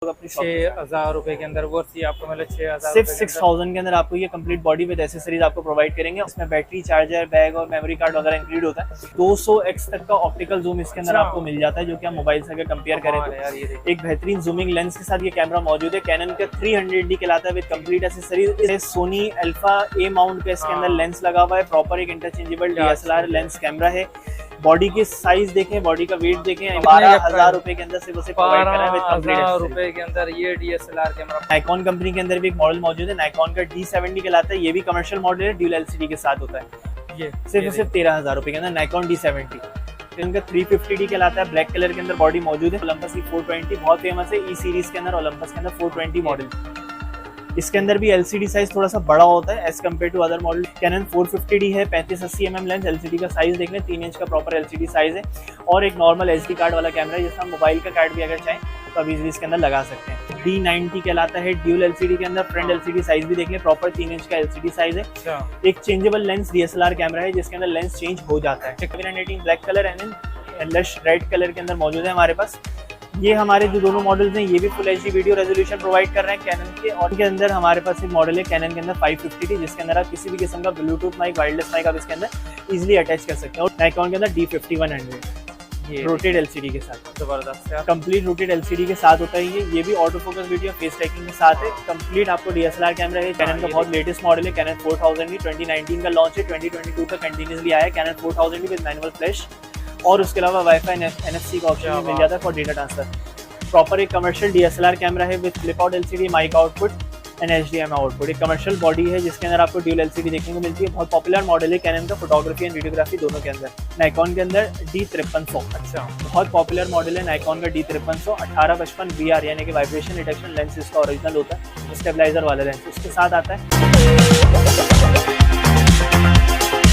6,000 रुपए के अंदर वो आपको मतलब 6,000 सिर्फ 6,000 के अंदर आपको ये कंप्लीट बॉडी विद एसेसरीज आपको प्रोवाइड करेंगे। इसमें बैटरी, चार्जर, बैग और मेमोरी कार्ड वगैरह इंक्लूड होता है। 200x तक का ऑप्टिकल जूम इसके अंदर आपको मिल जाता है, जो कि हम मोबाइल से अगर कंपेयर करें तो एक बेहतरीन जूमिंग लेंस के साथ ये कैमरा मौजूद है। कैनन का 300D कहलाता है with complete accessories. Sony Alpha A mount का इसके अंदर लेंस लगा हुआ है। प्रॉपर एक इंटरचेंजेबल DSLR लेंस कैमरा है। बॉडी की साइज देखें, बॉडी का वेट देखें, 12,000 रुपए के अंदर सिर्फ उसे प्रोवाइड करा है विद कंप्लीट रुपए के अंदर ये DSLR कैमरा। नाइकॉन कंपनी के अंदर भी एक मॉडल मौजूद है, नाइकॉन का D70 कहलाता है। ये भी कमर्शियल मॉडल है, ड्यूल LCD के साथ होता है। ये सिर्फ 13,000 रुपए के अंदर नाइकॉन D70। इनका 350D कहलाता है, ब्लैक कलर के अंदर बॉडी मौजूद है। ओलंपस की 420 बहुत फेमस है, E सीरीज के अंदर ओलंपस के अंदर 420 मॉडल। इसके अंदर भी LCD साइज थोड़ा सा बड़ा होता है as compare to other model. Canon 450D है, 3580 mm लेंस। LCD का साइज देख लें, 3 इंच का प्रॉपर LCD साइज है। और एक नॉर्मल SD कार्ड वाला कैमरा है, जिसमें मोबाइल का कार्ड भी अगर चाहें तो आप इजीली इसके अंदर लगा सकते हैं। D90 कहलाता है, ड्यूल LCD के अंदर। फ्रंट LCD साइज भी देख लें, प्रॉपर 3 इंच का LCD साइज है। एक चेंजेबल लेंस DSLR कैमरा है, जिसके अंदर लेंस चेंज हो जाता है। 18 black colour and lush red colour के अंदर मौजूद है हमारे पास। ये हमारे जो दोनों मॉडल्स हैं, ये भी full HD video resolution provide कर रहे हैं कैनन के। और के अंदर हमारे पास एक मॉडल है कैनन के अंदर 550D, जिसके अंदर आप किसी भी किस्म का ब्लूटूथ माइक, वायरलेस माइक आप इसके अंदर इजीली अटैच कर सकते हैं। और नाइकॉन के अंदर D5100 ये रोटेट LCD के साथ, जबरदस्त कंप्लीट रोटेट LCD के साथ होता है। ये भी auto focus video face tracking के साथ है। कंप्लीट आपको DSLR कैमरा है। कैनन का बहुत लेटेस्ट मॉडल है, कैनन 4000D 2019 का लॉन्च है, 2022 का कंटिन्यूसली आया है। Cannon 4000D with manual flash और उसके अलावा वाईफाई NFC का ऑप्शन मिल जाता है फॉर डेटा ट्रांसफर। प्रॉपर एक कमर्शियल DSLR कैमरा है with flip out LCD, mic output and HDMI output. एक कमर्शियल बॉडी है, जिसके अंदर आपको ड्यूल LCD देखने को मिलती है। बहुत पॉपुलर मॉडल है कैनन का, फोटोग्राफी एंड वीडियोग्राफी दोनों के अंदर। नाइकॉन के अंदर D5300, अच्छा बहुत पॉपुलर मॉडल है नाइकॉन का D5300। 1855 VR यानी कि वाइब्रेशन डिटेक्शन लेंस इसका ओरिजिनल होता है, स्टेबलाइजर वाला लेंस उसके साथ आता है।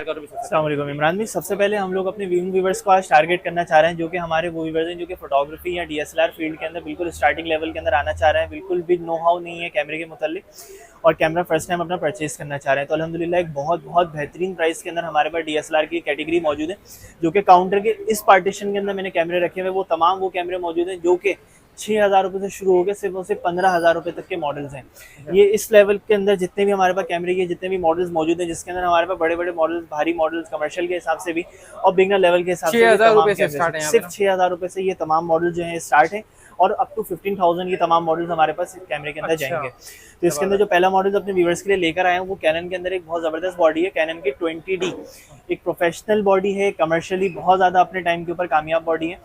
अस्सलाम वालेकुम इमरान भाई, सबसे पहले हम लोग अपने व्यूअर्स को आज टारगेट करना चाह रहे हैं, जो कि हमारे वो व्यूअर्स हैं जो कि फोटोग्राफी या DSLR फील्ड के अंदर बिल्कुल स्टार्टिंग लेवल के अंदर आना चाह रहे हैं, बिल्कुल भी नो हाउ नहीं है कैमरे के मुतालिक, और कैमरा फर्स्ट टाइम अपना परचेज करना चाह रहे हैं। तो अल्हम्दुलिल्लाह एक बहुत बेहतरीन प्राइस के अंदर हमारे पास DSLR की कैटेगरी मौजूद है, जो कि काउंटर के इस पार्टीशन के अंदर मैंने कैमरे रखे हुए वो तमाम वो कैमरे मौजूद हैं जो कि 6,000 रुपये से शुरू हो गए, सिर्फ और सिर्फ 15,000 रुपये तक के मॉडल्स हैं। ये इस लेवल के अंदर जितने भी हमारे पास कैमरे के जितने भी मॉडल्स मौजूद हैं, जिसके अंदर हमारे पास बड़े बड़े मॉडल्स, भारी मॉडल्स, कमर्शियल के हिसाब से भी और बिगनर लेवल के हिसाब से 6,000 रुपये से स्टार्ट है। सिर्फ 6,000 रुपये से ये तमाम मॉडल जो है स्टार्ट है, और अप टू 15,000 ये तमाम मॉडल्स हमारे पास कैमरे के अंदर जाएंगे। तो इसके अंदर जो पहला मॉडल अपने व्यूअर्स के लिए लेकर आए हैं वो कैनन के अंदर एक बहुत ज़बरदस्त बॉडी है, कैनन की 20D। एक प्रोफेशनल बॉडी है, कमर्शियली बहुत ज़्यादा अपने टाइम के ऊपर कामयाब बॉडी है।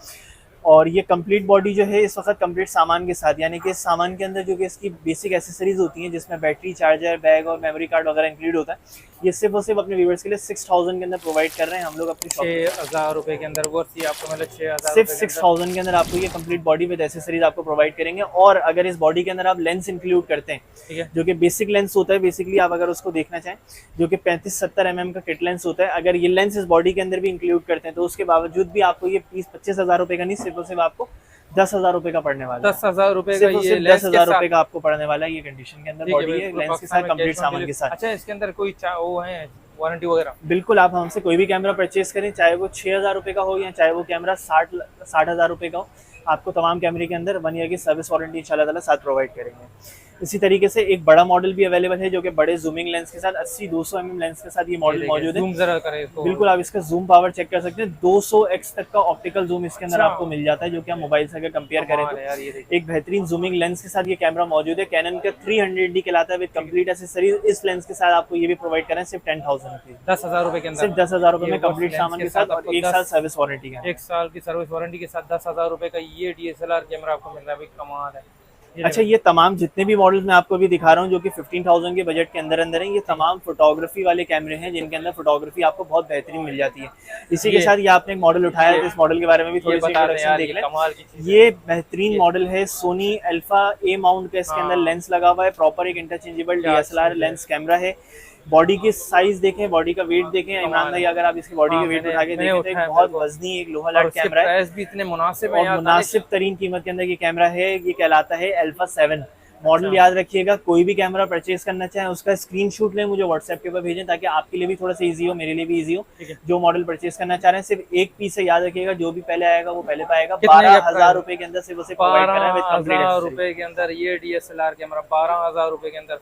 और ये कंप्लीट बॉडी जो है इस वक्त कंप्लीट सामान के साथ, यानी कि इस सामान के अंदर जो कि इसकी बेसिक एसेसरीज होती हैं, जिसमें बैटरी, चार्जर, बैग और मेमोरी कार्ड वगैरह इंक्लूड होता है, ये सिर्फ और सिर्फ अपने व्यूअर्स के लिए 6,000 के अंदर प्रोवाइड कर रहे हैं हम लोग अपनी 6,000 रुपए के अंदर वो आपको मतलब 6,000 सिर्फ 6,000 के अंदर आपको ये कंप्लीट बॉडी विद एसेसरीज आपको प्रोवाइड करेंगे। और अगर इस बॉडी के अंदर आप लेंस इंक्लूड करते हैं, ठीक है, जो कि बेसिक लेंस होता है, बेसिकली आप अगर उसको देखना चाहें, जो कि 35-70 mm का किट लेंस होता है, अगर ये लेंस इस बॉडी के अंदर भी इंक्लूड करते हैं तो उसके बावजूद भी आपको ये 25,000 रुपए का नहीं, सिर्फ और सिर्फ आपको 10,000 रुपए का पड़ने वाला है। 10,000 रुपए का ये 10,000 रुपए का आपको पड़ने वाला है। ये कंडीशन के अंदर बॉडी है, लेंस के साथ कंप्लीट सामान के साथ। अच्छा, इसके अंदर कोई वो है वारंटी वगैरह? बिल्कुल, आप हमसे कोई भी कैमरा परचेज करें, चाहे वो 6,000 रुपए का हो या चाहे वो कैमरा 60,000 रुपए का हो, आपको तमाम कैमरे के अंदर 1 ईयर की सर्विस वारंटी इंशाल्लाह ताला साथ प्रोवाइड करेंगे। इसी तरीके से एक बड़ा मॉडल भी अवेलेबल है, जो कि बड़े जूमिंग लेंस के साथ 80-200 mm लेंस के साथ ये मॉडल मौजूद है। जूम जरा करें इसको। बिल्कुल, आप इसका जूम पावर चेक कर सकते हैं। 200x तक का ऑप्टिकल जूम इसके अंदर आपको मिल जाता है, जो कि हम मोबाइल से अगर कंपेयर करें तो एक बेहतरीन जूमिंग लेंस के साथ ये कैमरा मौजूद है। कैनन का 300D कहलाता है विद कंप्लीट एसेसरीज। इस लेंस के साथ आपको ये भी प्रोवाइड करें सिर्फ 10,000 रुपीज, 10,000 रुपए के अंदर, सिर्फ 10,000 रुपए में कंप्लीट सामान के साथ और 1 साल सर्विस वारंटी का। 1 साल की सर्विस वारंटी के साथ 10,000 रुपए का ये DSLR कैमरा आपको मिल रहा है, कमाल है। अच्छा, ये तमाम जितने भी मॉडल्स मैं आपको अभी दिखा रहा हूँ जो कि 15,000 के बजट के अंदर हैं, ये तमाम फोटोग्राफी वाले कैमरे हैं, जिनके अंदर फोटोग्राफी आपको बहुत बेहतरीन मिल जाती है। इसी के साथ ये आपने एक मॉडल उठाया है, इस मॉडल के बारे में भी थोड़ी सी इंट्रोडक्शन देख लें। ये बेहतरीन मॉडल है, सोनी अल्फा ए माउंट का इसके अंदर लेंस लगा हुआ है, प्रॉपर एक इंटरचेंजेबल DSLR लेंस कैमरा है। बॉडी की साइज देखें, बॉडी का वेट देखें इमरान भाई, अगर आप इसकी बॉडी के वेट उठा के देखें तो एक बहुत वजनी एक लोहा लाट कैमरा है, प्राइस भी इतने मुनासिब है और मुनासिब तरीन कीमत के अंदर ये कैमरा है। ये कहलाता है अल्फा 7 मॉडल याद रखिएगा, कोई भी कैमरा परचेज करना चाहे उसका स्क्रीनशॉट लें, मुझे व्हाट्सएप के ऊपर भेजें ताकि आपके लिए भी थोड़ा सा इजी हो, मेरे लिए भी इजी हो। जो मॉडल परचेज करना चाह रहे हैं सिर्फ एक पीस है, याद रखिएगा, जो भी पहले आएगा वो पहले पाएगा। 12,000 रुपए के अंदर सिर्फ उसे प्रोवाइड करा है विद कंप्लीट 12,000 रुपए के अंदर ये DSLR कैमरा, 12,000 रुपए के अंदर।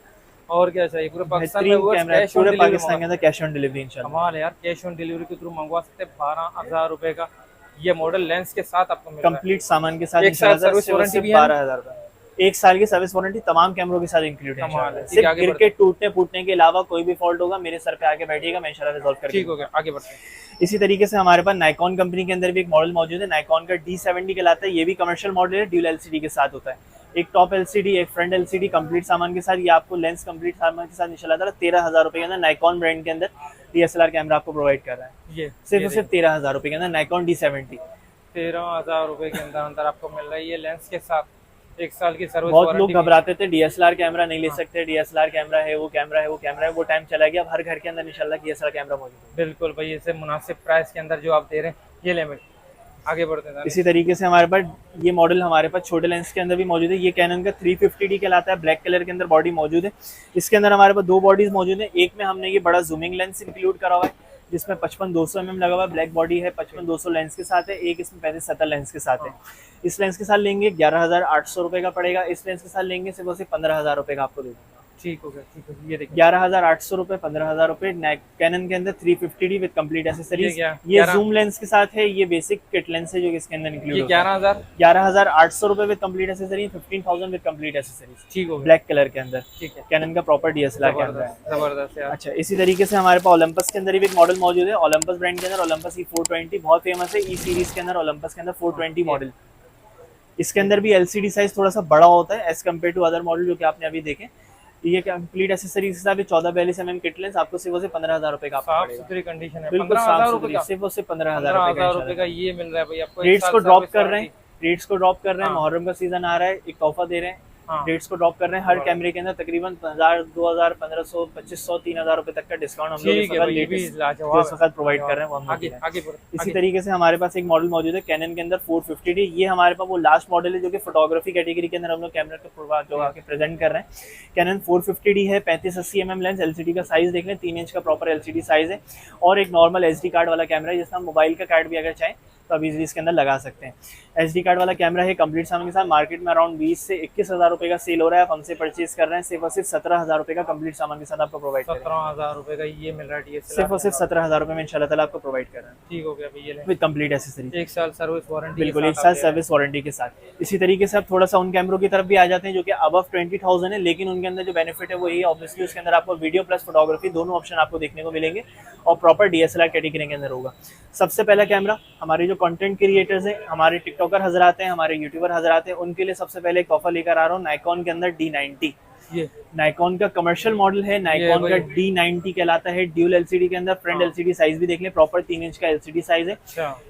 और क्या चाहिए? पूरे पाकिस्तान में पूरे पाकिस्तान के अंदर कैश ऑन डिलीवरी इंशाल्लाह। कमाल है यार, कैश ऑन डिलीवरी के थ्रू मंगवा सकते हैं। 12,000 रुपए का ये मॉडल लेंस के साथ आपको मिल रहा है, कंप्लीट सामान के साथ। एक साल सर्विस वारंटी भी है, 12,000 रुपए, एक साल की सर्विस वारंटी तमाम कैमरों के साथ इंक्लूड है। कमाल है। सिर्फ गिर के टूटने फूटने के अलावा कोई भी फॉल्ट होगा मेरे सर पे आके बैठिएगा, मैं इंशाल्लाह रिजॉल्व करके। ठीक हो गया, आगे बढ़ते हैं। इसी तरीके से हमारे पास नाइकॉन कंपनी के अंदर भी एक मॉडल मौजूद है, नाइकॉन का D70 कहलाता है। ये भी कमर्शियल मॉडल है, ड्यूल LCD के साथ होता है। एक टॉप LCD, एक फ्रंट LCD कंप्लीट सामान के साथ। ये आपको लेंस कंप्लीट सामान के साथ इंशाल्लाह ताला 13,000 रुपए के अंदर नाइकॉन ब्रांड के अंदर DSLR कैमरा आपको प्रोवाइड कर रहा है। ये सिर्फ 13,000 रुपए के अंदर नाइकॉन D70। 13,000 रुपए के अंदर आपको मिल रहा है ये लेंस के साथ, एक साल की सर्विस बहुत वारंटी। लोग घबराते थे DSLR कैमरा नहीं ले सकते, DSLR कैमरा है वो कैमरा है वो कैमरा है, वो टाइम चला गया। अब हर घर के अंदर इंशाल्लाह DSLR कैमरा मौजूद है। बिल्कुल भाई, इसे मुनासिब प्राइस के अंदर जो आप दे रहे हैं ये लिमिट। आगे बढ़ते हैं। इसी तरीके से हमारे पास ये मॉडल हमारे पास छोटे लेंस के अंदर भी मौजूद है। ये कैनन का 350D कहलाता है, ब्लैक कलर के अंदर बॉडी मौजूद है। इसके अंदर हमारे पास दो बॉडीज मौजूद है। एक में हमने ये बड़ा जूमिंग लेंस इंक्लूड करा हुआ है जिसमें 55-200 mm लगा हुआ है, ब्लैक बॉडी है, 55-200 लेंस के साथ है। एक इसमें 35-70 लेंस के साथ है। इस लेंस के साथ लेंगे 11,800 रुपए का पड़ेगा। इस लेंस के साथ लेंगे सिर्फ 15,000 रुपए का आपको दे दूंगा। ठीक हो गया, ठीक है। ये देखिए 11,800 रुपए, 15,000 रुपए। कैनन के अंदर 350D विद कंप्लीट एसेसरीज। ये जूम लेंस के साथ है, ये बेसिक किट लेंस है जो इसके अंदर इंक्लूड है। 11,800 रुपए with complete accessories, 15,000 with complete accessories. ठीक हो गया, ब्लैक कलर के अंदर। ठीक है, कैनन का प्रॉपर DSLR कैमरा है, जबरदस्त यार। अच्छा, इसी तरीके से हमारे पास ओलंपस के अंदर भी एक मॉडल मौजूद है। ओलंपस ब्रांड के अंदर ओलंपस E420 बहुत फेमस है। E सीरीज के अंदर ओलंपस के अंदर 420 मॉडल। इसके अंदर भी LCD साइज थोड़ा सा बड़ा होता है as compare to other model जो कि आपने अभी देखे। ये कंप्लीट एसेसरीज के साथ 14-42 mm किट लेंस आपको सिर्फ 15,000 रुपए का साफ सुथरी कंडीशन है। बिल्कुल 15,000 रुपए का, सिर्फ 15,000 रुपए का ये मिल रहा है भाई आपको। रेट्स को ड्रॉप कर रहे हैं, रेट्स को ड्रॉप कर रहे हैं। मुहर्रम का सीजन आ रहा है, एक तोहफा दे रहे हैं। रेट्स को ड्रॉप कर रहे हैं। हर कैमरे के अंदर तकरीबन 1,000, 2,000, 1,500, 2,500, 3,000 रुपए तक का डिस्काउंट हम लोग इस वक्त प्रोवाइड कर रहे हैं। इसी तरीके से हमारे पास एक मॉडल मौजूद है कैनन के अंदर 450D। ये हमारे पास वो लास्ट मॉडल है जो कि फोटोग्राफी कैटेगरी के अंदर हम लोग कैमरा का जो आके प्रेजेंट कर रहे हैं। कैनन 450D है, 35-80 mm लेंस। LCD का साइज देख लें, 3 इंच का प्रॉपर LCD साइज है। और एक नॉर्मल SD कार्ड वाला कैमरा है जिसमें मोबाइल का कार्ड भी अगर चाहें तो आप इजीली इसके अंदर लगा सकते हैं। SD कार्ड वाला कैमरा है, कंप्लीट सामान के साथ। मार्केट में अराउंड 20 से 21,000 रुपए का सेल हो रहा है। आप हमसे परचेज कर रहे हैं सिर्फ और सिर्फ 17,000 रुपए का कंप्लीट सामान के साथ आपको प्रोवाइड कर रहे हैं। 17,000 रुपए का ये मिल रहा है सिर्फ और सिर्फ 17,000 रुपए में इंशाल्लाह ताला आपको प्रोवाइड कर रहे हैं। ठीक हो गया भाई, ये विद कंप्लीट एसेसरीज, एक साल सर्विस वारंटी। बिल्कुल, एक साल सर्विस वारंटी के साथ। इसी तरीके से आप थोड़ा सा उन कैमरों की तरफ भी आ जाते हैं जो कि अबव 20,000 है, लेकिन उनके अंदर जो बेनिफिट है वो ये ऑब्वियसली उसके अंदर आपको वीडियो प्लस फोटोग्राफी दोनों ऑप्शन आपको देखने को मिलेंगे और प्रॉपर DSLR कैटेगरी के अंदर होगा। सबसे पहला कैमरा हमारे जो कंटेंट क्रिएटर्स हैं, हमारे टिकटॉकर हजरात हैं, हमारे यूट्यूबर हजरात हैं, उनके लिए सबसे पहले एक तोहफा लेकर आ रहा हूँ नाइकॉन के अंदर D90। ये नाइकॉन का कमर्शियल मॉडल है। नाइकॉन का D90 कहलाता है। ड्यूल LCD के अंदर फ्रंट LCD साइज भी देख लें, प्रॉपर 3 इंच का LCD साइज है।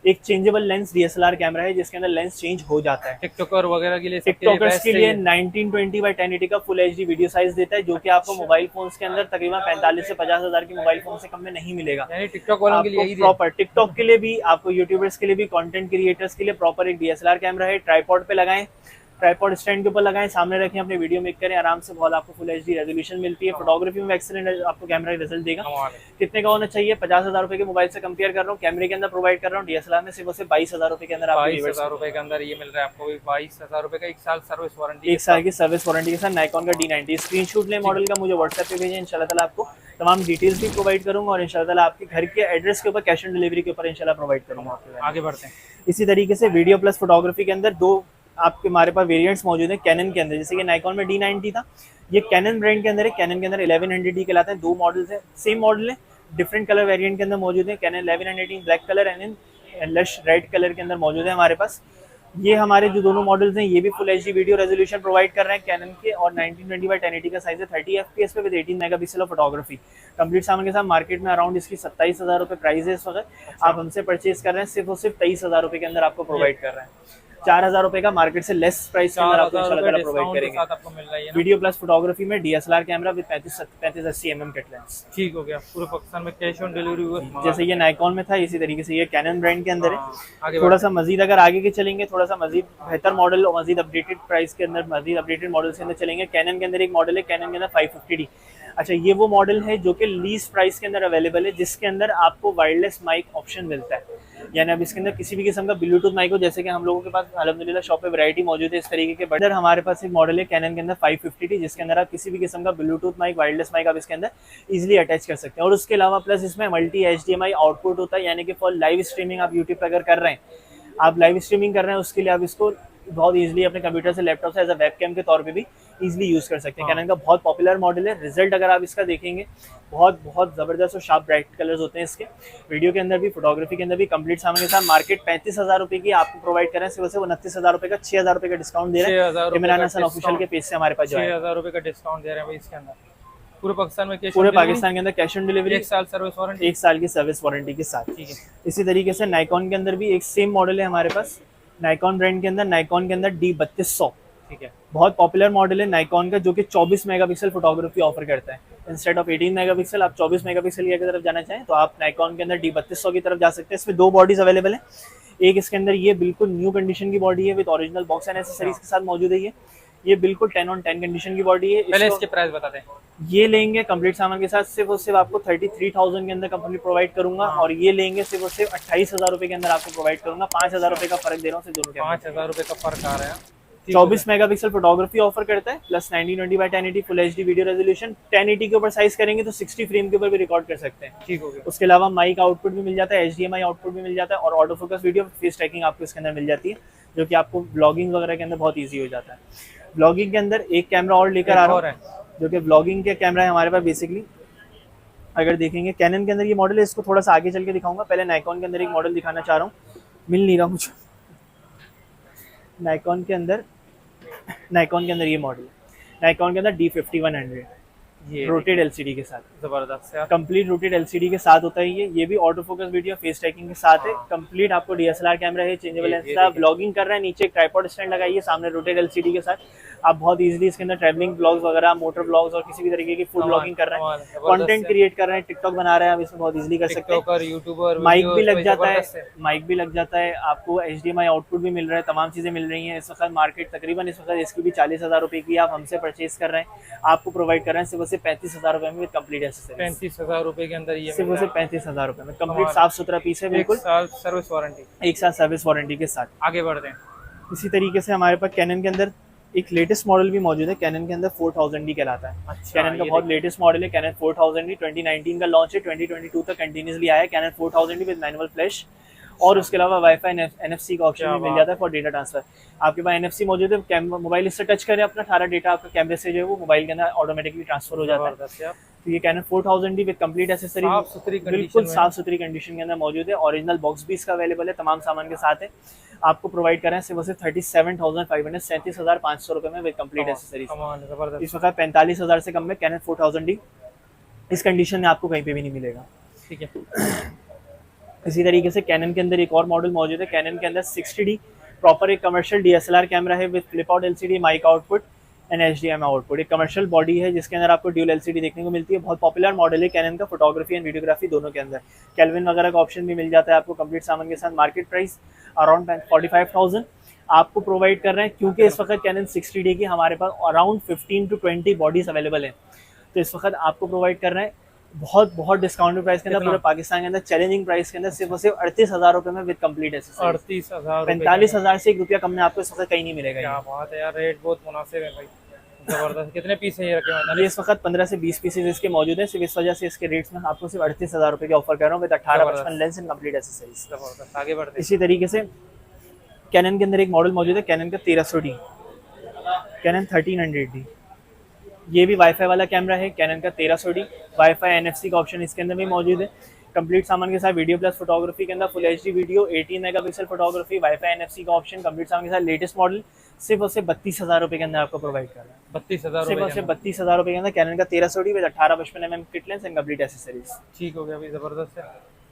एक चेंजेबल लेंस DSLR कैमरा है जिसके अंदर लेंस चेंज हो जाता है। टिकटॉकर वगैरह के लिए, टिकटॉकर्स के लिए 1920x1080 का फुल HD वीडियो साइज देता है जो कि आपको मोबाइल फोन्स के अंदर तकरीबन 45 से 50,000 की मोबाइल फोन से कम में नहीं मिलेगा। टिकटॉक वालों के लिए प्रॉपर, टिकटॉक के लिए भी, आपको यूट्यूबर्स के लिए भी, कंटेंट क्रिएटर्स के लिए प्रॉपर एक DSLR कैमरा है। ट्राइपॉड पे लगाएं, ट्राइपॉड स्टैंड के ऊपर लगाएं, सामने रखें, अपने वीडियो मेक करें आराम से। बहुत आपको फुल HD रेजोल्यूशन मिलती है। फोटोग्राफी में एक्सीलेंट आपको कैमरा रिजल्ट देगा। कितने का होना चाहिए? 50,000 रुपए के मोबाइल से कंपेयर कर रहा हूँ, कैमरे के अंदर प्रोवाइड कर रहा हूँ। DSLR में सिर्फ 22,000 रुपए के अंदर आपको 22,000 रुपए के अंदर ये मिल रहा है आपको। 22,000 रुपए का एक साल सर्विस वारंटी, एक साल की सर्विस वारंटी के साथ नाइकॉन का D90। स्क्रीनशॉट लें मॉडल का, मुझे व्हाट्सएप पे भेजें, इंशाल्लाह ताला आपको तमाम डिटेल्स भी प्रोवाइड करूंगा और इंशाल्लाह ताला आपके घर के एड्रेस के ऊपर कैश ऑन डिलीवरी के ऊपर इंशाल्लाह प्रोवाइड करूंगा। आगे बढ़ते हैं। इसी तरीके से वीडियो प्लस फोटोग्राफी के अंदर दो आपके हमारे पास वेरिएंट्स मौजूद हैं कैनन के अंदर। जैसे कि नाइकॉन में D90 था, ये कैनन ब्रांड के अंदर है। कैनन के अंदर 1100D कहलाते हैं। दो मॉडल्स हैं, सेम मॉडल है, डिफरेंट कलर वेरिएंट के अंदर मौजूद है। Canon 1100 black colour and lush red colour के अंदर मौजूद है हमारे पास। ये हमारे जो दोनों मॉडल्स हैं ये भी full HD video resolution provide कर रहे हैं कैनन के, और 1920x1080 का साइज है। 30 FPS पे with 18 megapixel of photography complete सामान के साथ। मार्केट में अराउंड इसकी 27,000 रुपए प्राइस है इस वक्त। आप हमसे परचेज कर रहे हैं सिर्फ और सिर्फ 23,000 रुपए के अंदर आपको प्रोवाइड कर रहे हैं। 4,000 रुपए का मार्केट से लेस प्राइस के अंदर आपको 4,000 इंशाल्लाह रुपए प्रोवाइड डिस्काउंट के करेंगे। साथ आपको मिल रहा है ना। वीडियो प्लस फोटोग्राफी में DSLR camera with 35-80 mm kit lens. ठीक हो गया, पूरे पाकिस्तान में कैश ऑन डिलीवरी जैसे ये नाइकॉन में था, इसी तरीके से ये कैनन ब्रांड के अंदर है। आगे थोड़ा सा मजीद अगर आगे के चलेंगे, थोड़ा सा मजीद बेहतर मॉडल और मजीद अपडेटेड प्राइस के अंदर, मजीद अपडेटेड मॉडल्स के अंदर चलेंगे। कैनन के अंदर एक मॉडल है, कैनन के अंदर 550D। अच्छा, ये वो मॉडल है जो कि लीस्ट प्राइस के अंदर अवेलेबल है, जिसके अंदर आपको वायरलेस माइक ऑप्शन मिलता है। यानी अब इसके अंदर किसी भी किस्म का ब्लूटूथ माइक हो, जैसे कि हम लोगों के पास अल्हम्दुलिल्लाह शॉप पे वैरायटी मौजूद है इस तरीके के। बट हमारे पास एक मॉडल है कैनन के अंदर 550D, जिसके अंदर आप किसी भी किस्म का ब्लूटूथ माइक, वायरलेस माइक आप इसके अंदर इजीली अटैच कर सकते हैं। और उसके अलावा प्लस इसमें मल्टी HDMI आउटपुट होता है, यानी कि फॉर लाइव स्ट्रीमिंग आप यूट्यूब पर अगर कर रहे हैं, आप लाइव स्ट्रीमिंग कर रहे हैं, उसके लिए आप इसको बहुत इजीली अपने कंप्यूटर से, लैपटॉप से एज अ वेबकैम के तौर पे भी इजीली यूज कर सकते हैं। कैनन का बहुत पॉपुलर मॉडल है। रिजल्ट अगर आप इसका देखेंगे, बहुत बहुत जबरदस्त और शार्प ब्राइट कलर्स होते हैं इसके। वीडियो के अंदर भी, फोटोग्राफी के अंदर भी कंप्लीट सामान के साथ मार्केट 35,000 रुपए की आपको प्रोवाइड कर रहे हैं, सिर्फ 29,000 रुपए का 6,000 रुपए का डिस्काउंट दे रहे हैं। इमरान हसन ऑफिशियल के पेज से हमारे पास जो है 6,000 रुपए का डिस्काउंट दे रहे हैं भाई इसके अंदर। पूरे पाकिस्तान में पूरे पाकिस्तान के अंदर कैश ऑन डिलीवरी, 1 साल सर्विस वारंटी, 1 साल की सर्विस वारंटी के साथ। ठीक है। इसी तरीके से नाइकॉन के अंदर भी एक सेम मॉडल है हमारे पास, नाइकॉन ब्रांड के अंदर, नाइकॉन के अंदर D3200। ठीक है, बहुत पॉपुलर मॉडल है नाइकॉन का, जो कि 24 मेगापिक्सल फोटोग्राफी ऑफर करता है। इंस्टेड ऑफ 18 मेगापिक्सल आप 24 मेगापिक्सल की तरफ जाना चाहें तो आप नाइकॉन के अंदर D3200 की तरफ जा सकते हैं। इसमें 2 बॉडीज अवेलेबल है। एक इसके अंदर ये बिल्कुल न्यू कंडीशन की बॉडी है with original box and accessories के साथ मौजूद है। ये बिल्कुल 10 on 10 कंडीशन की बॉडी है। पहले इसके प्राइस बता दें। ये लेंगे कंप्लीट सामान के साथ सिर्फ और सिर्फ आपको 33,000 के अंदर कंप्लीट प्रोवाइड करूंगा। और ये लेंगे सिर्फ और सिर्फ 28,000 रुपए के अंदर आपको प्रोवाइड करूंगा। 5,000 रुपए का फर्क दे रहा हूँ सिर्फ दोनों के। 5,000 रुपए का फर्क आ रहा है। 24 मेगापिक्सल फोटोग्राफी ऑफर करता है, plus 1920x1080 full HD video resolution. 1080 के ऊपर साइज करेंगे तो 60 फ्रेम के ऊपर भी रिकॉर्ड कर सकते हैं। ठीक हो गया। उसके अलावा माइक आउटपुट भी मिल जाता है, HDMI आउटपुट भी मिल जाता है, और auto focus video face tracking आपको इसके अंदर मिल जाती है, जो कि आपको ब्लॉगिंग वगैरह के अंदर बहुत ईजी हो जाता है। ब्लॉगिंग के अंदर एक कैमरा और लेकर आ रहा हूँ, जो कि ब्लॉगिंग के कैमरा है हमारे पास। बेसिकली अगर देखेंगे कैनन के अंदर ये मॉडल है, इसको थोड़ा सा आगे चल के दिखाऊंगा। पहले नाइकॉन के अंदर एक मॉडल दिखाना चाह रहा हूँ, मिल नहीं रहा मुझे। नाइकॉन के अंदर ये मॉडल है, नाइकॉन के अंदर D5100, ये रोटेट LCD के साथ, जबरदस्त है। कंप्लीट रोटेट LCD के साथ होता है ये भी auto focus video face tracking के साथ है। कंप्लीट आपको DSLR कैमरा है, चेंजेबल लेंस का। ब्लॉगिंग कर रहे हैं, नीचे एक ट्राइपॉड स्टैंड लगाइए, सामने रोटेट LCD के साथ आप बहुत इजीली इसके अंदर ट्रैवलिंग ब्लॉग्स वगैरह, मोटर ब्लॉग्स और किसी भी तरीके की फूड ब्लॉगिंग कर रहे हैं, कंटेंट क्रिएट कर रहे हैं, टिकटॉक बना रहे हैं, आप इसमें बहुत इजीली कर सकते हैं। यूट्यूबर, माइक भी लग जाता है, आपको HDMI आउटपुट भी मिल रहा है, तमाम चीजें मिल रही हैं। इस वक्त मार्केट तकरीबन इस वक्त इसकी भी 40,000 रुपए की आप हमसे परचेज कर रहे हैं, आपको प्रोवाइड कर रहे हैं सिर्फ 35,000 रुपए में कंप्लीट एसेसरीज। 35,000 रुपए के अंदर ये सिर्फ 35,000 रुपए में कंप्लीट साफ सुथरा पीस है, बिल्कुल 1 साल सर्विस वारंटी, 1 साल सर्विस वारंटी के साथ। आगे बढ़ते हैं। इसी तरीके से हमारे पास कैनन के अंदर एक लेटेस्ट मॉडल भी मौजूद है, कैनन के अंदर 4000D कहलाता है। अच्छा, कैनन का बहुत लेटेस्ट मॉडल है, कैनन 4000D 2019 का लॉन्च है, 2022 तक कंटिन्यूसली आया है cannon 4000D with manual flash. और उसके अलावा वाईफाई NFC का ऑप्शन भी मिल जाता है फॉर डेटा ट्रांसफर। आपके पास NFC मौजूद है, मोबाइल इससे टच करें अपना, सारा डेटा आपका कैमरे से जो है वो मोबाइल के अंदर ऑटोमेटिकली ट्रांसफर हो जाता है। तो ये cannon 4000D with complete accessory, बिल्कुल साफ सुथरी कंडीशन के अंदर मौजूद है। ओरिजिनल बॉक्स भी इसका अवेलेबल है, तमाम सामान के साथ है। आपको प्रोवाइड कर रहे हैं सिर्फ 37,500, 37,500 रुपए में विद कंप्लीट एसेसरीज। इस वक्त 45,000 से कम में कैनन 4000D इस कंडीशन में आपको कहीं पे भी नहीं मिलेगा। ठीक है। इसी तरीके से कैनन के अंदर एक और मॉडल मौजूद है, कैनन के अंदर 60D प्रॉपर एक कमर्शियल DSLR कैमरा है with flip out LCD, mic output and HDMI output. एक कमर्शियल बॉडी है जिसके अंदर आपको ड्यूल LCD देखने को मिलती है। बहुत पॉपुलर मॉडल है कैनन का, फोटोग्राफी एंड वीडियोग्राफी दोनों के अंदर। केल्विन वगैरह का ऑप्शन भी मिल जाता है आपको कंप्लीट सामान के साथ। मार्केट प्राइस अराउंड 45,000 आपको प्रोवाइड कर रहे हैं, क्योंकि इस वक्त कैनन 60D की हमारे पास अराउंड 15 to 20 बॉडीज अवेलेबल है। तो इस वक्त आपको प्रोवाइड कर रहे हैं बहुत डिस्काउंट प्राइस के अंदर, पूरे पाकिस्तान के अंदर चैलेंजिंग प्राइस के अंदर सिर्फ 38,000 रुपए में विद कंप्लीट एसेसरीज। 38,000, 45,000 से ₹1 कम में आपको इस वक्त कहीं नहीं मिलेगा। क्या बात है यार, रेट बहुत मुनासिब है भाई, जबरदस्त। कितने पीस है ये रखे हुए? ये इस वक्त 15 से 20 पीसेज इसके मौजूद है। सिर्फ इस वजह से इसके रेट्स में आपको सिर्फ 38,000 रुपए के ऑफर कर रहा हूँ with 18/55 lens and complete accessories. जबरदस्त, आगे बढ़ते हैं। इसी तरीके से कैनन के अंदर एक मॉडल मौजूद है, कैनन का 1300D, कैनन 1300D। ये भी वाईफाई वाला कैमरा है, कैनन का 1300D। वाईफाई NFC का ऑप्शन इसके अंदर भी मौजूद है। कंप्लीट सामान के साथ वीडियो प्लस फोटोग्राफी के अंदर full HD video, 18 megapixel photography, wifi NFC का ऑप्शन, कंप्लीट सामान के साथ लेटेस्ट मॉडल सिर्फ और सिर्फ 32,000 रुपए के अंदर आपको प्रोवाइड कर रहा है। 32,000 रुपए के अंदर कैनन का 1300D with 18/55 mm kit lens and complete accessories. ठीक हो गया भाई, जबरदस्त है।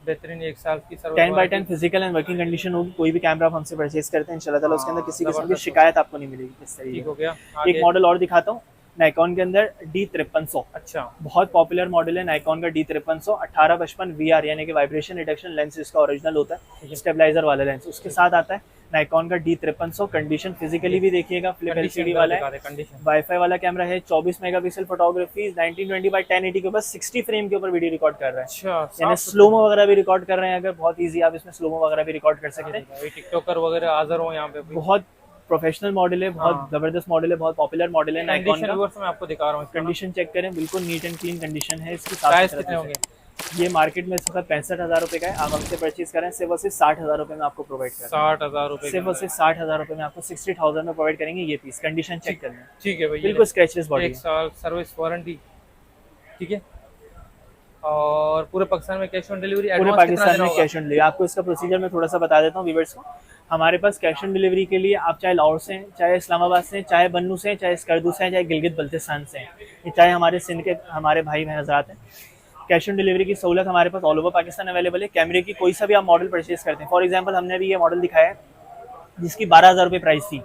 बेहतरीन 1 साल की service 10/10 physical and working condition होगी। कोई भी कैमरा आप हमसे परचेज करते हैं इंशाल्लाह ताला उसके अंदर किसी किस्म की जबरदस्त। शिकायत आपको नहीं मिलेगी। इस ठीक तरीके हो गया। एक आगे मॉडल और दिखाता हूँ नाइकॉन के अंदर D5300, अच्छा बहुत पॉपुलर मॉडल है नाइकॉन का D5300, 1855 VR यानी कि वाइब्रेशन रिडक्शन लेंस इसका ओरिजिनल होता है, स्टेबलाइजर वाला लेंस उसके साथ आता है। नाइकॉन का D5300 कंडीशन फिजिकली भी देखिएगा, फ्लिप एलसीडी वाला है, कंडीशन वाईफाई वाला कैमरा है, 24 मेगापिक्सल फोटोग्राफी, 1920x1080 के ऊपर 60 फ्रेम के ऊपर वीडियो रिकॉर्ड कर रहा है, अच्छा यानी स्लोमो वगैरह भी रिकॉर्ड कर रहे हैं अगर बहुत इजी, आप इसमें स्लोमो वगैरह भी रिकॉर्ड कर सकते हैं। टिकटॉकर वगैरह हाजिर हो यहाँ पे भी। बहुत प्रोफेशनल मॉडल है, बहुत हाँ। जबरदस्त मॉडल है, बहुत पॉपुलर मॉडल है नाइकॉन कंडीशन का। व्यूअर्स मैं आपको दिखा रहा हूँ। कंडीशन चेक करें, बिल्कुल नीट एंड क्लीन कंडीशन है इसकी। प्राइस कितने होंगे? ये मार्केट में इस वक्त 65,000 रुपए का है, आप हमसे परचेज करें सिर्फ और सिर्फ 60,000 रुपए में आपको प्रोवाइड करें। 60,000 रुपए सिर्फ और सिर्फ 60,000 रुपए में आपको 60,000 में प्रोवाइड करेंगे ये पीस। कंडीशन चेक करना है, ठीक है भाई, बिल्कुल स्क्रैचलेस बॉडी 1 साल सर्विस वारंटी, ठीक है। और पूरे पाकिस्तान में कैश ऑन डिलीवरी? पूरे पाकिस्तान में कैश ऑन डिलीवरी। आपको इसका प्रोसीजर मैं थोड़ा सा बता देता हूँ व्यूअर्स को। हमारे पास कैश ऑन डिलीवरी के लिए आप चाहे लाहौर से हैं, चाहे इस्लामाबाद से हैं, चाहे बन्नू से हैं, चाहे स्कर्दू से हैं, चाहे गिलगित बल्तिस्तान से हैं, चाहे हमारे सिंध के हमारे भाई बहन हज़रात हैं, कैश ऑन डिलीवरी की सहूलत हमारे पास ऑल ओवर पाकिस्तान अवेलेबल है। कैमरे की कोई सा भी आप मॉडल परचेज करते हैं, फॉर एग्जांपल हमने अभी ये मॉडल दिखाया है जिसकी 12,000 रुपये प्राइस थी,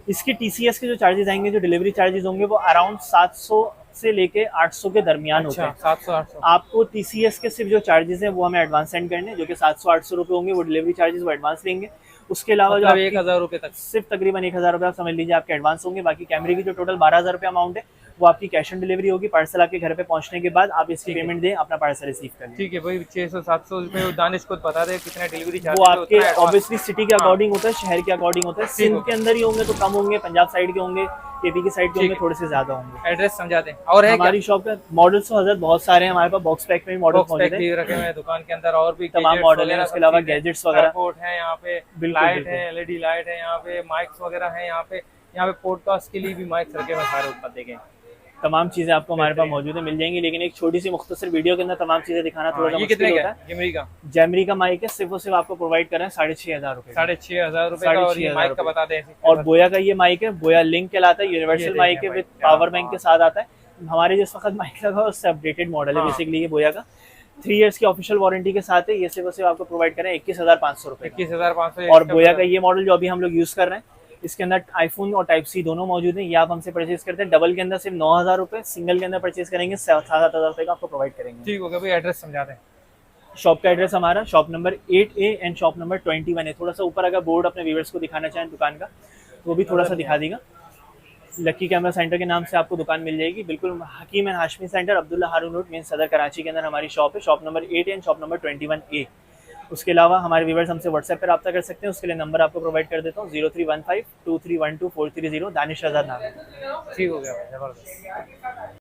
इसकी TCS के जो चार्जेस आएंगे, जो डिलीवरी चार्जेस होंगे वो अराउंड 700 से लेके 800 के दरमियान होते हैं। 700-800 आपको TCS के सिर्फ जो चार्जेस हैं वो हमें एडवांस सेंड करने हैं, जो कि 700-800 रुपये होंगे, वो डिलीवरी चार्जेस वो एडवांस लेंगे। उसके अलावा जो 1,000 रुपए तक, सिर्फ तकरीबन 1,000 रुपये आप समझ लीजिए आपके एडवांस होंगे। बाकी कैमरे की जो टोटल 12,000 रुपये अमाउंट है वो आपकी कैश ऑन डिलीवरी होगी। पार्सल आपके घर पे पहुंचने के बाद आप इसकी पेमेंट दें, अपना पार्सल रिसीव करें। ठीक है भाई। 600-700 रुपए दानिश को बता दे कितना डिलीवरी चार्ज वो आपके ऑब्वियसली सिटी के अकॉर्डिंग होता है, शहर के अकॉर्डिंग होता है। सिंध के अंदर ही होंगे तो कम होंगे, पंजाब साइड के होंगे, KP की साइड के होंगे थोड़े से ज्यादा होंगे। एड्रेस समझा दें। और है हमारी शॉप का मॉडल्स तो हज़रत बहुत सारे हैं हमारे पास, बॉक्स पैक में भी मॉडल मौजूद है, रखे हुए हैं दुकान के अंदर, और भी तमाम मॉडल है। उसके अलावा गैजेट्स वगैरह पोर्ट है यहाँ पे, लाइट है, LED लाइट है यहाँ पे, माइक्स वगैरह है यहाँ पे पॉडकास्ट के लिए भी माइक्स रखे हुए सारे ऊपर देखें। तमाम चीजें आपको हमारे पास मौजूद है, मिल जाएंगी। लेकिन एक छोटी सी मुख्तसर वीडियो के अंदर तमाम चीजें दिखाना थोड़ा सा मुश्किल होता है। जैमरी का जैमरी का माइक है, सिर्फ और सिर्फ आपको प्रोवाइड कर रहे हैं 6,500 रुपए, 6,500 रुपए का। और ये माइक का बता दें। और बोया का ये माइक है, बोया लिंक कहलाता है, यूनिवर्सल माइक है विद पावर बैंक के साथ आता है। हमारे जिस वक्त माइक लगा उससे अपडेटेड मॉडल है बेसिकली ये बोया का, 3 इयर्स की ऑफिशियल वारंटी के साथ है। ये सिर्फ और सिर्फ आपको प्रोवाइड करें 21,500 रुपए, 21,500। और बोया का ये मॉडल जो अभी हम लोग यूज कर रहे हैं इसके अंदर आईफोन और टाइप C दोनों मौजूद हैं। ये आप हमसे परचेज करते हैं डबल के अंदर सिर्फ 9,000 रुपए, सिंगल के अंदर परचेज करेंगे 7,000 रुपए का आपको प्रोवाइड करेंगे। ठीक हो गया भाई। एड्रेस समझा दें। शॉप का एड्रेस हमारा shop number 8A and shop number 21 है। थोड़ा सा ऊपर अगर बोर्ड अपने व्यूअर्स को दिखाना चाहें दुकान का तो वो भी थोड़ा सा दिखा देगा। लकी कैमरा सेंटर के नाम से आपको दुकान मिल जाएगी, बिल्कुल Hakeem and Hashmi center, Abdullah Haroon road, main Saddar Karachi के अंदर हमारी शॉप है। Shop number 8 and shop number 21A। उसके अलावा हमारे व्यूअर्स हमसे व्हाट्सएप पर रब्ता कर सकते हैं, उसके लिए नंबर आपको प्रोवाइड कर देता हूँ 0315 2312 430, दानिश आजाद नाम है। ठीक हो गया, जबरदस्त।